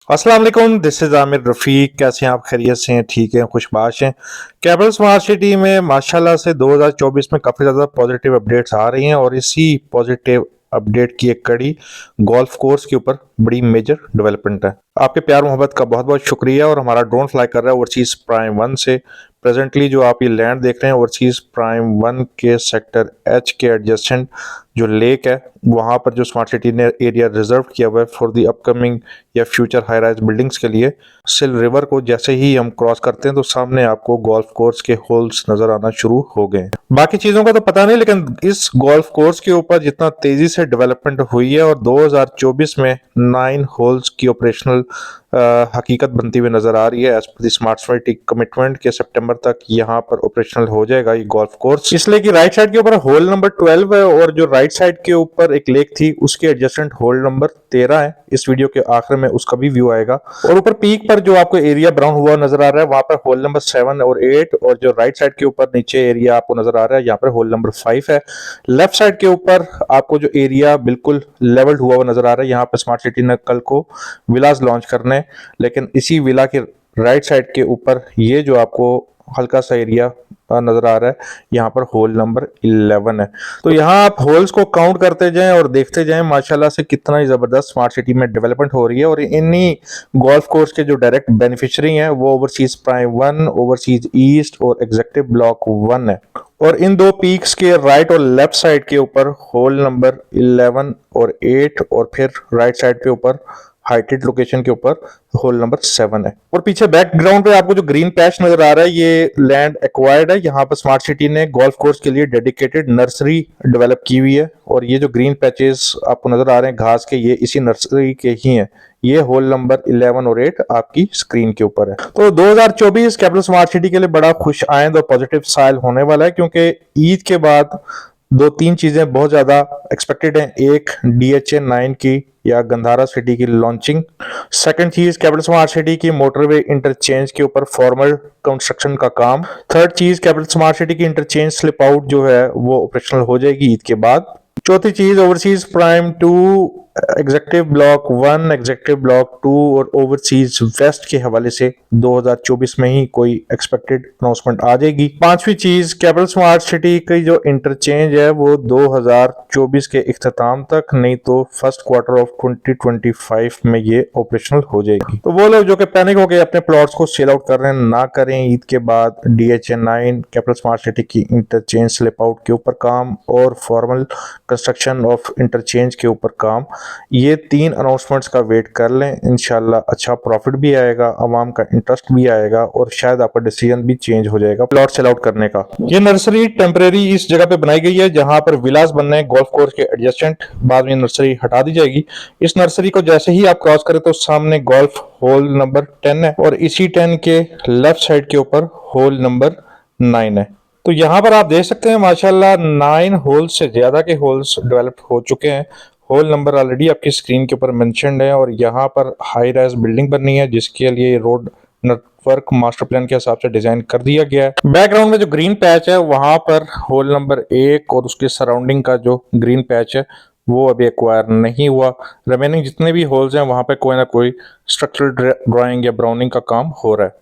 अस्सलाम वालेकुम, this is Aamir रफ़ीक। कैसे हैं आप? खैरियत से हैं? ठीक हैं? खुशबाश हैं? कैपिटल स्मार्ट सिटी में माशाल्लाह से 2024 में काफ़ी ज़्यादा पॉजिटिव अपडेट्स आ रही हैं और इसी पॉजिटिव अपडेट की एक कड़ी गोल्फ कोर्स के ऊपर बड़ी मेजर डेवलपमेंट है। आपके प्यार मोहब्बत का बहुत बहुत शुक्रिया। और हमारा ड्रोन फ्लाई कर रहा है ओवरसीज़ प्राइम 1 से। प्रेजेंटली जो आप ये लैंड देख रहे हैं ओवरसीज़ प्राइम 1 के सेक्टर एच के एडजेसेंट जो लेक है, वहाँ पर जो स्मार्ट सिटी ने एरिया रिजर्व किया हुआ है फॉर दी अपकमिंग या फ्यूचर हाई राइज बिल्डिंग्स के लिए। सिल रिवर को जैसे ही हम क्रॉस करते हैं तो सामने आपको गोल्फ कोर्स के होल्स नजर आना शुरू हो गए हैं। बाकी चीजों का तो पता नहीं, लेकिन इस गोल्फ कोर्स के ऊपर जितना तेजी से डेवलपमेंट हुई है और 2024 में 9 होल्स की ऑपरेशनल हकीकत बनती हुई नजर आ रही है। As per smart city commitment के सितंबर तक यहाँ पर ऑपरेशनल हो जाएगा ये गोल्फ कोर्स, इसलिए कि राइट साइड के ऊपर होल नंबर 12 है और जो राइट साइड के ऊपर एक लेक थी उसके एडजेसेंट होल नंबर 13 है। इस वीडियो के आखिर में उसका भी व्यू आएगा। और ऊपर पीक पर जो आपको एरिया ब्राउन हुआ नजर आ रहा है वहां पर होल नंबर 7 और 8, और जो राइट साइड के ऊपर नीचे एरिया आपको नजर आ रहा है यहाँ पर होल नंबर 5 है। लेफ्ट साइड के ऊपर आपको जो एरिया बिल्कुल लेवल्ड हुआ नजर आ रहा है, यहाँ पर स्मार्ट सिटी ने कल को विलास लॉन्च करने हैं, लेकिन इसी विला के राइट साइड के ऊपर ये जो आपको हल्का सा एरिया नजर आ रहा है यहाँ पर होल नंबर 11 है। तो यहाँ आप होल्स को काउंट करते जाएं और देखते जाएं माशाल्लाह से कितना ही जबरदस्त स्मार्ट सिटी में डेवलपमेंट हो रही है। और इन्हीं गोल्फ कोर्स के जो डायरेक्ट बेनिफिशियरी हैं वो ओवरसीज प्राइम 1, ओवरसीज ईस्ट और एग्जेक्टिव ब्लॉक 1 है। और इन दो पीक्स के राइट और लेफ्ट साइड के ऊपर होल नंबर 11 और 8 और फिर राइट साइड पे ऊपर हाइटेड लोकेशन के ऊपर होल नंबर 7 है। और पीछे बैकग्राउंड पे आपको जो ग्रीन पैच नजर आ रहा है ये लैंड एक्वायर्ड है। यहाँ पर स्मार्ट सिटी ने गोल्फ कोर्स के लिए डेडिकेटेड नर्सरी डेवलप की हुई है और ये जो ग्रीन पैचेस आपको नजर आ रहे हैं घास के, ये इसी नर्सरी के ही हैं। ये होल नंबर 11 और 8 आपकी स्क्रीन के ऊपर है। तो 2024 कैपिटल स्मार्ट सिटी के लिए बड़ा खुश आइंद और पॉजिटिव साल होने वाला है, क्योंकि ईद के बाद दो तीन चीजें बहुत ज्यादा एक्सपेक्टेड हैं। एक DHA 9 की या गंधारा सिटी की लॉन्चिंग। सेकंड चीज कैपिटल स्मार्ट सिटी की मोटरवे इंटरचेंज के ऊपर फॉर्मल कंस्ट्रक्शन का काम। थर्ड चीज कैपिटल स्मार्ट सिटी की इंटरचेंज स्लिप आउट जो है वो ऑपरेशनल हो जाएगी ईद के बाद। चौथी चीज overseas prime 2, executive block 1, executive block 2 और ओवरसीज वेस्ट के हवाले से 2024 में ही कोई एक्सपेक्टेड अनाउंसमेंट आ जाएगी। पांचवी चीज कैपिटल स्मार्ट सिटी की जो इंटरचेंज है वो 2024 के इख्तिताम तक नहीं तो फर्स्ट क्वार्टर ऑफ 2025 में ये ऑपरेशनल हो जाएगी। तो वो लोग जो कि पैनिक हो गए अपने प्लॉट्स को सेल आउट कर रहे हैं, ना करें। ईद के बाद DHA 9, कैपिटल स्मार्ट सिटी की इंटरचेंज स्लिप आउट के ऊपर काम और फॉर्मल कंस्ट्रक्शन ऑफ इंटरचेंज के ऊपर काम, ये तीन अनाउंसमेंट्स का वेट कर लें। इंशाल्लाह अच्छा प्रॉफिट भी आएगा, आवाम का इंटरेस्ट भी आएगा और शायद आपका डिसीजन भी चेंज हो जाएगा प्लॉट सेल आउट करने का। ये नर्सरी टेम्परेरी इस जगह पे बनाई गई है जहां पर विलास बनने गोल्फ कोर्स के एडजेसेंट, बाद में नर्सरी हटा दी जाएगी। इस नर्सरी को जैसे ही आप क्रॉस करें तो सामने गोल्फ होल नंबर 10 है और इसी 10 के लेफ्ट साइड के ऊपर होल नंबर 9 है। तो यहाँ पर आप देख सकते हैं माशाल्लाह 9 होल्स से ज्यादा के होल्स डेवलप हो चुके हैं। होल नंबर ऑलरेडी आपकी स्क्रीन के ऊपर मेंशन्ड है और यहाँ पर हाई राइज बिल्डिंग बननी है जिसके लिए रोड नेटवर्क मास्टर प्लान के हिसाब से डिजाइन कर दिया गया है। बैकग्राउंड में जो ग्रीन पैच है वहां पर होल नंबर 1 और उसके सराउंडिंग का जो ग्रीन पैच है वो अभी एक्वायर नहीं हुआ। रिमेनिंग जितने भी होल्स हैं वहां पर कोई ना कोई स्ट्रक्चरल ड्राइंग या ब्राउनिंग का काम हो रहा है।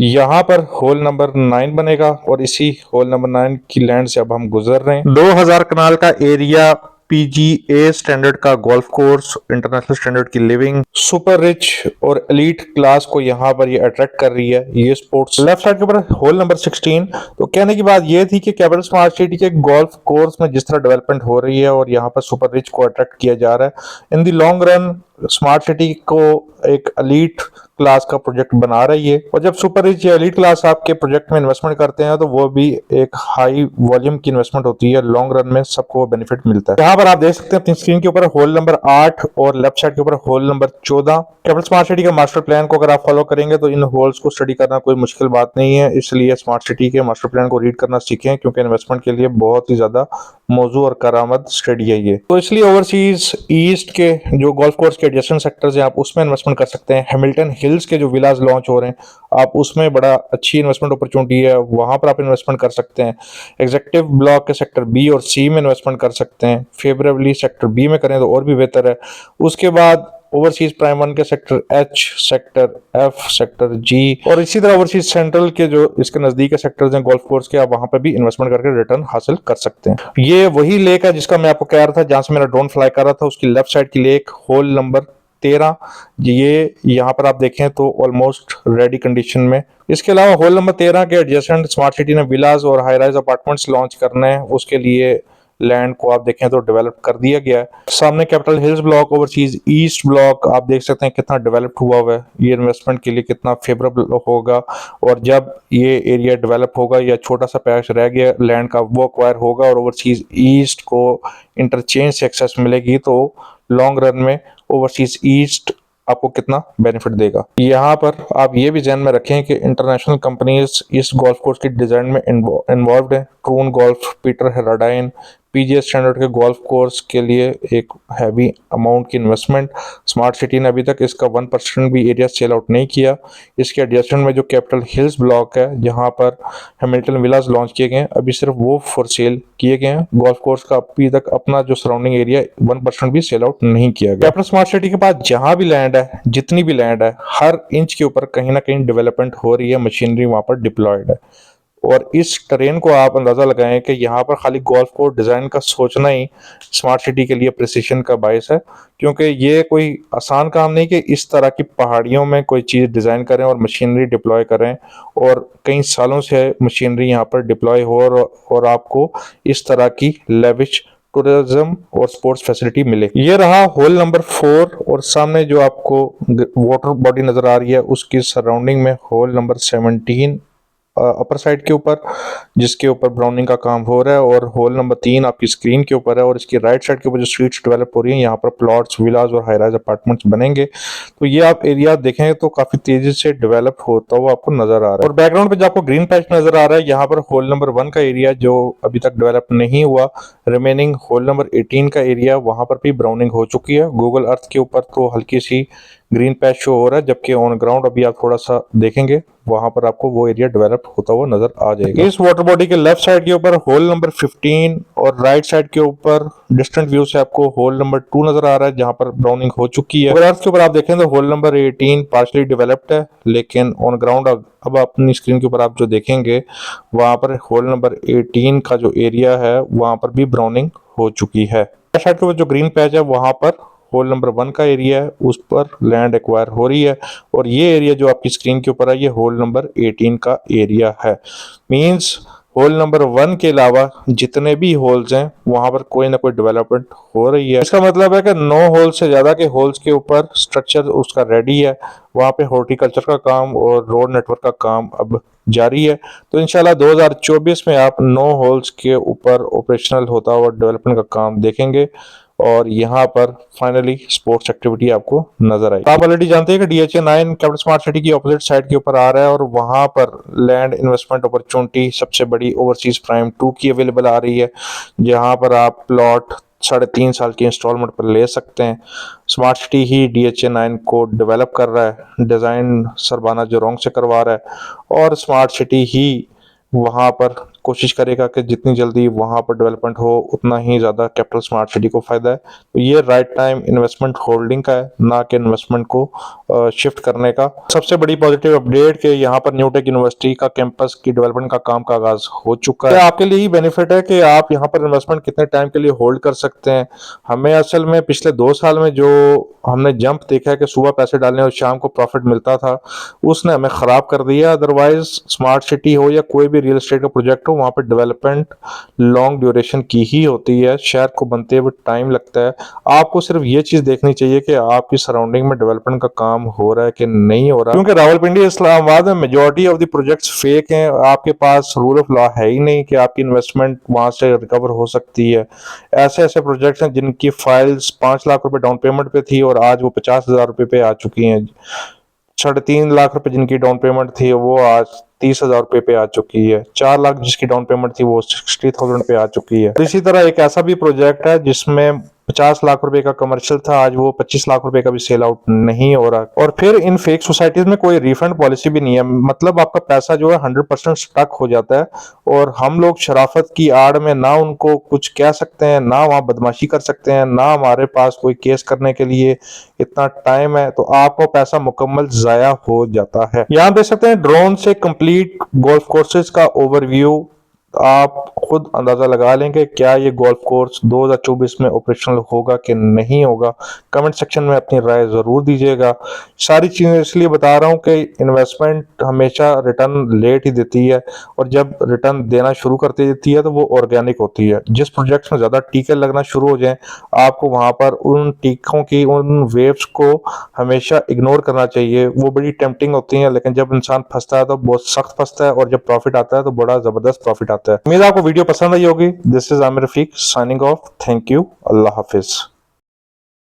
यहाँ पर होल नंबर 9 बनेगा और इसी होल नंबर 9 की लैंड से अब हम गुजर रहे हैं। 2000 कनाल का एरिया, PGA स्टैंडर्ड का गोल्फ कोर्स, इंटरनेशनल स्टैंडर्ड की लिविंग, सुपर रिच और एलीट क्लास को यहाँ पर ये अट्रैक्ट कर रही है ये स्पोर्ट्स। लेफ्ट साइड के ऊपर होल नंबर 16। तो कहने की बात ये थी कि कैपिटल स्मार्ट सिटी के गोल्फ कोर्स में जिस तरह डेवलपमेंट हो रही है और यहाँ पर सुपर रिच को अट्रैक्ट किया जा रहा है, in the long run smart city को एक एलीट क्लास का प्रोजेक्ट बना रही है। और जब सुपर रिच या एलीट क्लास आपके प्रोजेक्ट में इन्वेस्टमेंट करते हैं तो वो भी एक हाई वॉल्यूम की इन्वेस्टमेंट होती है, लॉन्ग रन में सबको बेनिफिट मिलता है। यहाँ पर आप देख सकते हैं अपनी स्क्रीन के ऊपर होल नंबर 8 और लेफ्ट साइड के ऊपर whole number 14। Capital smart city का मास्टर प्लान को अगर आप फॉलो करेंगे तो इन होल्स को स्टडी करना कोई मुश्किल बात नहीं है, इसलिए स्मार्ट सिटी के मास्टर प्लान को रीड करना सीखें क्योंकि इन्वेस्टमेंट के लिए बहुत ही ज्यादा मौजू और करामद स्टडी है ये। तो इसलिए ओवरसीज ईस्ट के जो गोल्फ कोर्स के एडजेसेंट सेक्टर्स हैं आप उसमें इन्वेस्टमेंट कर सकते हैं। हैमिल्टन हिल्स के जो विलास लॉन्च हो रहे हैं आप उसमें बड़ा अच्छी इन्वेस्टमेंट अपॉर्चुनिटी है, वहां पर आप इन्वेस्टमेंट कर सकते हैं। एग्जेक्टिव ब्लॉक के सेक्टर B और C में इन्वेस्टमेंट कर सकते हैं। फेवरेबली सेक्टर B में करें तो और भी बेहतर है। उसके बाद ओवरसीज प्राइम 1 के sector H, sector F, sector G और इसी तरह ओवरसीज सेंट्रल के जो इसके नजदीक के सेक्टर्स हैं गोल्फ कोर्स के, आप वहां पे भी इन्वेस्टमेंट करके रिटर्न हासिल कर सकते हैं। ये वही लेक है जिसका मैं आपको कह रहा था, जहां से मेरा ड्रोन फ्लाई कर रहा था, उसकी लेफ्ट साइड की लेक, होल नंबर 13। ये यहाँ पर आप देखें तो ऑलमोस्ट रेडी कंडीशन में। इसके अलावा होल नंबर 13 के एडजेसेंट स्मार्ट सिटी ने विलास और हाई राइज अपार्टमेंट्स लॉन्च करने हैं, उसके लिए लैंड को आप देखें तो डेवलप कर दिया गया है। सामने capital hills block, overseas east block आप देख सकते हैं कितना डेवलप्ड हुआ हुआ है, ये इन्वेस्टमेंट के लिए कितना फेवरेबल होगा। और जब ये एरिया डेवलप होगा या छोटा सा पैच रह गया लैंड का वो एक्वायर होगा और ओवरसीज ईस्ट को इंटरचेंज से एक्सेस मिलेगी, तो लॉन्ग रन में ओवरसीज ईस्ट आपको कितना बेनिफिट देगा। यहाँ पर आप ये भी ध्यान में रखें कि इंटरनेशनल कंपनीज इस गोल्फ कोर्स की डिजाइन में इन्वॉल्व है। ट्रून गोल्फ, पीटर हेराडाइन, पीजीए स्टैंडर्ड के गोल्फ कोर्स के लिए एक हैवी अमाउंट की इन्वेस्टमेंट। स्मार्ट सिटी ने अभी तक इसका 1% भी एरिया सेल आउट नहीं किया। इसके एडजस्टमेंट में जो कैपिटल हिल्स ब्लॉक है जहां पर हैमिल्टन विलास लॉन्च किए गए हैं, अभी सिर्फ वो फॉर सेल किए गए हैं। गोल्फ कोर्स का अभी तक अपना जो सराउंडिंग एरिया 1% भी सेल आउट नहीं किया गया। कैपिटल स्मार्ट सिटी के पास जहां भी लैंड है, जितनी भी लैंड है, हर इंच के ऊपर कहीं ना कहीं डेवलपमेंट हो रही है, मशीनरी वहां पर डिप्लॉयड है। और इस ट्रेन को आप अंदाजा लगाएं कि यहाँ पर खाली गोल्फ कोर्स डिजाइन का सोचना ही स्मार्ट सिटी के लिए प्रिसिशन का बायस है, क्योंकि ये कोई आसान काम नहीं कि इस तरह की पहाड़ियों में कोई चीज डिजाइन करें और मशीनरी डिप्लॉय करें और कई सालों से मशीनरी यहाँ पर डिप्लॉय हो और आपको इस तरह की लेविश टूरिज्म और स्पोर्ट्स फैसिलिटी मिले। ये रहा होल नंबर 4 और सामने जो आपको वाटर बॉडी नजर आ रही है उसकी सराउंडिंग में होल नंबर 17 अपर साइड के ऊपर, जिसके ऊपर ब्राउनिंग का काम हो रहा है, और होल नंबर 3 आपकी स्क्रीन के ऊपर है। और इसकी राइट साइड के ऊपर जो स्ट्रीट्स डेवलप हो रही हैं, यहाँ पर प्लॉट्स, विलास और हाई राइज अपार्टमेंट्स बनेंगे। तो ये आप एरिया देखें तो काफी तेजी से डेवलप होता हुआ आपको नजर आ रहा है। और बैकग्राउंड पे जो आपको ग्रीन पैच नजर आ रहा है, यहाँ पर होल नंबर 1 का एरिया जो अभी तक डेवलप नहीं हुआ, रिमेनिंग होल नंबर 18 का एरिया वहां पर भी ब्राउनिंग हो चुकी है। गूगल अर्थ के ऊपर तो हल्की सी ग्रीन पैच शो हो रहा है, जबकि ऑन ग्राउंड अभी आप थोड़ा सा देखेंगे वहां पर आपको वो एरिया डेवलप होता हुआ नजर आ जाएगा। इस वाटर बॉडी के लेफ्ट साइड के ऊपर होल नंबर 15 और राइट साइड के ऊपर डिस्टेंट व्यू से आपको होल नंबर 2 नजर आ रहा है, जहां पर ब्राउनिंग हो चुकी है। अर्थ के ऊपर आप देखें तो होल नंबर 18 पार्शली डेवलप्ड है, लेकिन ऑन ग्राउंड अब अपनी स्क्रीन के ऊपर आप जो देखेंगे वहां पर होल नंबर 18 का जो एरिया है वहां पर भी ब्राउनिंग हो चुकी है। राइट साइड के ऊपर जो ग्रीन पैच है वहां पर होल नंबर 1 का एरिया है, उस पर लैंड एक्वायर हो रही है। और ये एरिया जो आपकी स्क्रीन के ऊपर है ये होल नंबर 18 का एरिया है। मींस होल नंबर 1 के अलावा जितने भी होल्स हैं वहां पर कोई ना कोई डेवलपमेंट हो रही है। इसका मतलब है कि 9 होल से ज्यादा के होल्स के ऊपर स्ट्रक्चर उसका रेडी है, वहां पे हॉर्टिकल्चर का काम और रोड नेटवर्क का काम अब जारी है। तो इंशाल्लाह 2024 में आप 9 होल्स के ऊपर ऑपरेशनल होता हुआ डेवलपमेंट का काम देखेंगे और यहाँ पर फाइनली स्पोर्ट्स एक्टिविटी आपको नजर आई। आप ऑलरेडी जानते हैं कि DHA 9 कैपिटल स्मार्ट सिटी की ऑपोजिट साइड के ऊपर आ रहा है और वहां पर लैंड इन्वेस्टमेंट अपॉर्चुनिटी सबसे बड़ी ओवरसीज प्राइम 2 की अवेलेबल आ रही है, जहां पर आप प्लॉट 3.5 साल की इंस्टॉलमेंट पर ले सकते हैं। स्मार्ट सिटी ही DHA 9 को डेवलप कर रहा है, डिजाइन सरबाना जोरोंग से करवा रहा है और स्मार्ट सिटी ही वहां पर कोशिश करेगा कि जितनी जल्दी वहां पर डेवलपमेंट हो उतना ही ज्यादा कैपिटल स्मार्ट सिटी को फायदा है। तो ये राइट टाइम इन्वेस्टमेंट होल्डिंग का है, ना कि इन्वेस्टमेंट को शिफ्ट करने का। सबसे बड़ी पॉजिटिव अपडेट कि यहाँ पर न्यूटेक यूनिवर्सिटी का कैंपस की डेवलपमेंट का काम का आगाज हो चुका है। आपके लिए ही बेनिफिट है कि आप यहाँ पर इन्वेस्टमेंट कितने टाइम के लिए होल्ड कर सकते हैं। हमें असल में पिछले 2 साल में जो हमने जंप देखा है कि सुबह पैसे डालने और शाम को प्रॉफिट मिलता था, उसने हमें खराब कर दिया। अदरवाइज स्मार्ट सिटी हो या कोई भी रियल एस्टेट का प्रोजेक्ट हो, वहां पर डेवलपमेंट लॉन्ग ड्यूरेशन की ही होती है, शहर को बनते हुए टाइम लगता है। आपको सिर्फ ये चीज देखनी चाहिए कि आपकी सराउंडिंग में डेवलपमेंट का काम हो रहा है कि नहीं हो रहा, क्योंकि रावलपिंडी इस्लामाबाद में majority of the projects fake हैं। आपके पास रूल ऑफ लॉ है ही नहीं कि आपकी इन्वेस्टमेंट वहां से रिकवर हो सकती है। ऐसे ऐसे प्रोजेक्ट्स हैं जिनकी फाइल्स 5 लाख रुपए डाउन पेमेंट पे थी और आज वो 50,000 रुपए पे आ चुकी हैं। 3.5 लाख रुपए जिनकी डाउन पेमेंट थी वो आज 30,000 रुपए पे आ चुकी है। 4 लाख जिसकी डाउन पेमेंट थी वो 60,000 पे आ चुकी है। तो इसी तरह एक ऐसा भी प्रोजेक्ट है जिसमें 50 लाख रुपए का कमर्शियल था, आज वो 25 लाख रुपए का भी सेल आउट नहीं हो रहा। और फिर इन फेक सोसाइटीज में कोई रिफंड पॉलिसी भी नहीं है, मतलब आपका पैसा जो है 100% स्टक हो जाता है और हम लोग शराफत की आड़ में ना उनको कुछ कह सकते हैं, ना वहां बदमाशी कर सकते हैं, ना हमारे पास कोई केस करने के लिए इतना टाइम है, तो आपको पैसा मुकम्मल जाया हो जाता है। यहाँ देख सकते हैं ड्रोन से कंप्लीट गोल्फ कोर्सेज का ओवरव्यू, आप खुद अंदाजा लगा लेंगे क्या ये गोल्फ कोर्स 2024 में ऑपरेशनल होगा कि नहीं होगा। कमेंट सेक्शन में अपनी राय जरूर दीजिएगा। सारी चीजें इसलिए बता रहा हूँ कि इन्वेस्टमेंट हमेशा रिटर्न लेट ही देती है और जब रिटर्न देना शुरू कर देती है तो वो ऑर्गेनिक होती है। जिस प्रोजेक्ट्स में ज्यादा टीके लगना शुरू हो जाएं, आपको वहां पर उन टीकों की, उन वेव्स को हमेशा इग्नोर करना चाहिए। वो बड़ी टेम्पटिंग होती हैं, लेकिन जब इंसान फंसता है तो बहुत सख्त फंसता है और जब प्रॉफिट आता है तो बड़ा जबरदस्त प्रॉफिट आता है। उम्मीद आपको वीडियो पसंद आई होगी। This is Aamir Rafiq signing off. Thank you. Allah Hafiz.